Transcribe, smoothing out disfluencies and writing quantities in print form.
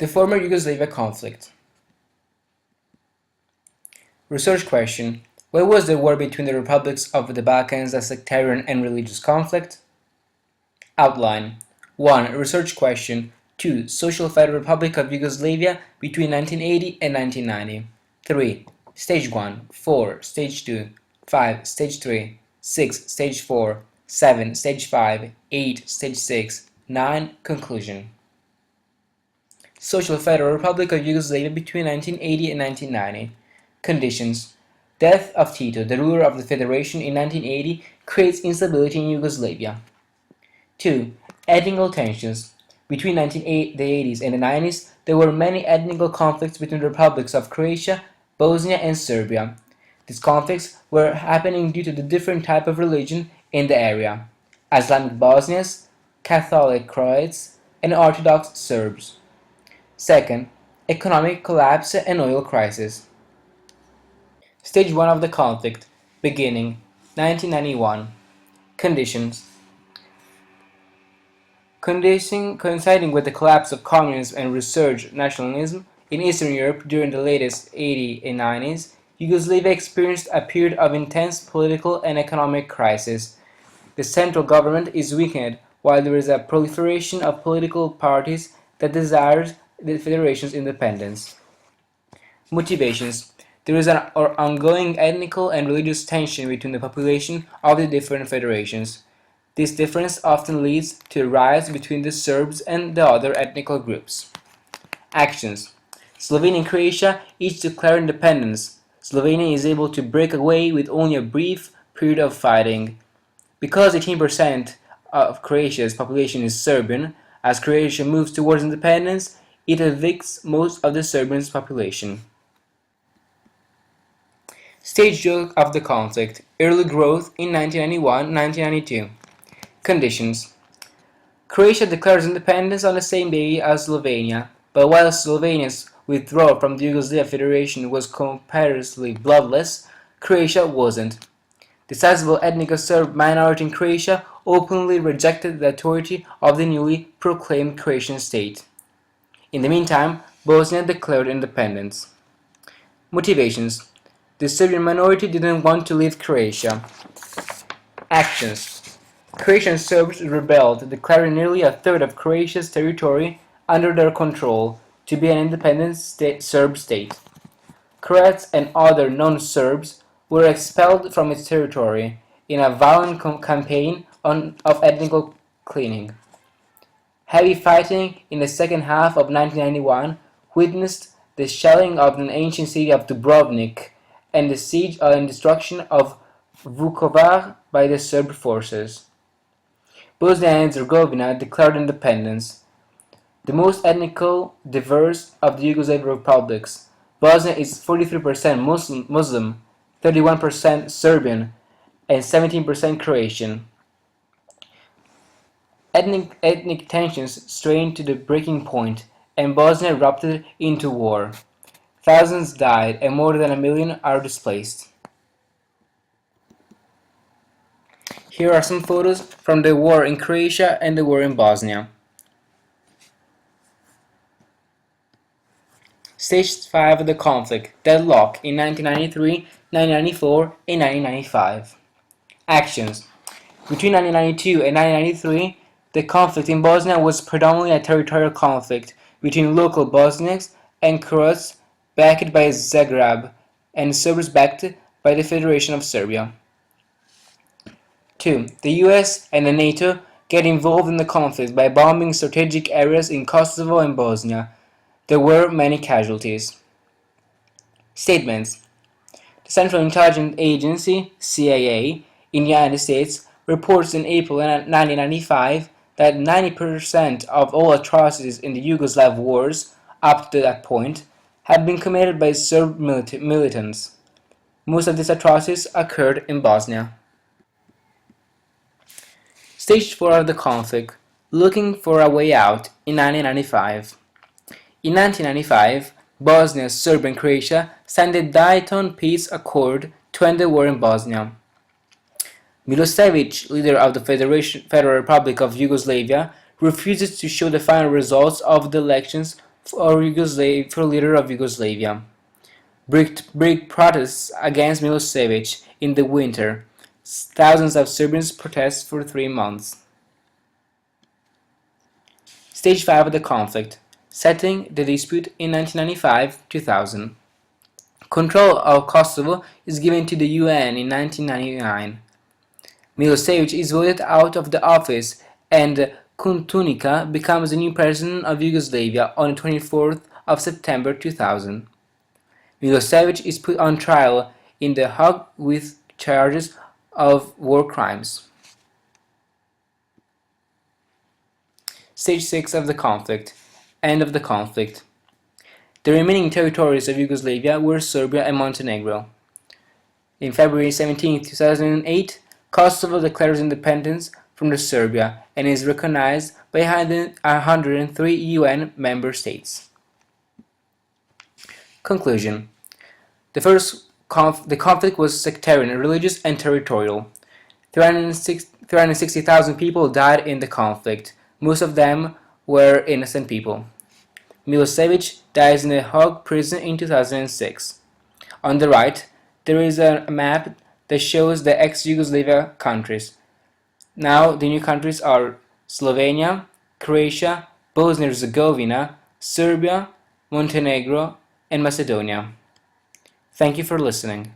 The former Yugoslavia conflict. Research question: why was the war between the republics of the Balkans a sectarian and religious conflict? Outline: 1. Research question. 2. Social Federal Republic of Yugoslavia between 1980 and 1990. 3. Stage 1, 4, Stage 2, 5, Stage 3, 6, Stage 4, 7, Stage 5, 8, Stage 6, 9, Conclusion. Social Federal Republic of Yugoslavia between 1980 and 1990. Conditions: death of Tito, the ruler of the Federation, in 1980 creates instability in Yugoslavia. 2. Ethnic tensions. Between the 1980s and the 90s, there were many ethnic conflicts between the republics of Croatia, Bosnia, and Serbia. These conflicts were happening due to the different type of religion in the area: Islamic Bosnians, Catholic Croats, and Orthodox Serbs. Second, economic collapse and oil crisis. Stage 1 of the conflict, beginning 1991. Conditions: coinciding with the collapse of communism and resurged nationalism in Eastern Europe during the latest 80s and 90s, Yugoslavia experienced a period of intense political and economic crisis. The central government is weakened, while there is a proliferation of political parties that desires the federation's independence. Motivations: there is an ongoing ethnic and religious tension between the population of the different federations. This difference often leads to riots between the Serbs and the other ethnic groups. Actions: Slovenia and Croatia each declare independence. Slovenia is able to break away with only a brief period of fighting. Because 18% of Croatia's population is Serbian, as Croatia moves towards independence, it evicts most of the Serbian population. Stage 2 of the conflict, early growth in 1991-1992. Conditions: Croatia declares independence on the same day as Slovenia, but while Slovenia's withdrawal from the Yugoslavia Federation was comparatively bloodless, Croatia wasn't. The sizable ethnic Serb minority in Croatia openly rejected the authority of the newly proclaimed Croatian state. In the meantime, Bosnia declared independence. Motivations: the Serbian minority didn't want to leave Croatia. Actions: Croatian Serbs rebelled, declaring nearly a third of Croatia's territory under their control to be an independent Serb state. Croats and other non-Serbs were expelled from its territory in a violent campaign of ethnic cleansing. Heavy fighting in the second half of 1991 witnessed the shelling of the ancient city of Dubrovnik and the siege and destruction of Vukovar by the Serb forces. Bosnia and Herzegovina declared independence. The most ethnically diverse of the Yugoslav republics, Bosnia is 43% Muslim, 31% Serbian, and 17% Croatian. Ethnic tensions strained to the breaking point, and Bosnia erupted into war. Thousands died, and more than 1 million are displaced. Here are some photos from the war in Croatia and the war in Bosnia. Stage 5 of the conflict, deadlock in 1993, 1994, and 1995. Actions: between 1992 and 1993, the conflict in Bosnia was predominantly a territorial conflict between local Bosniaks and Croats backed by Zagreb and Serbs backed by the Federation of Serbia. 2. The US and the NATO get involved in the conflict by bombing strategic areas in Kosovo and Bosnia. There were many casualties. Statements: the Central Intelligence Agency, CIA, in the United States reports in April 1995 that 90% of all atrocities in the Yugoslav wars up to that point had been committed by Serb militants. Most of these atrocities occurred in Bosnia. Stage 4 of the conflict, looking for a way out, in 1995. In 1995, Bosnia, Serbia and Croatia signed the Dayton Peace Accord to end the war in Bosnia. Milosevic, leader of the Federal Republic of Yugoslavia, refuses to show the final results of the elections for leader of Yugoslavia. Big protests against Milosevic in the winter. Thousands of Serbians protest for 3 months. Stage 5 of the conflict. Setting the dispute in 1995-2000. Control of Kosovo is given to the UN in 1999. Milosevic is voted out of the office and Koštunica becomes the new president of Yugoslavia on the 24th of September 2000. Milosevic is put on trial in The Hague with charges of war crimes. Stage 6 of the conflict. End of the conflict. The remaining territories of Yugoslavia were Serbia and Montenegro. In February 17, 2008, Kosovo declares independence from Serbia and is recognized by 103 UN member states. Conclusion. The conflict was sectarian, religious, and territorial. 360,000 people died in the conflict. Most of them were innocent people. Milosevic dies in a Hague prison in 2006. On the right, there is a map that shows the ex-Yugoslavia countries. Now the new countries are Slovenia, Croatia, Bosnia-Herzegovina, Serbia, Montenegro, and Macedonia. Thank you for listening.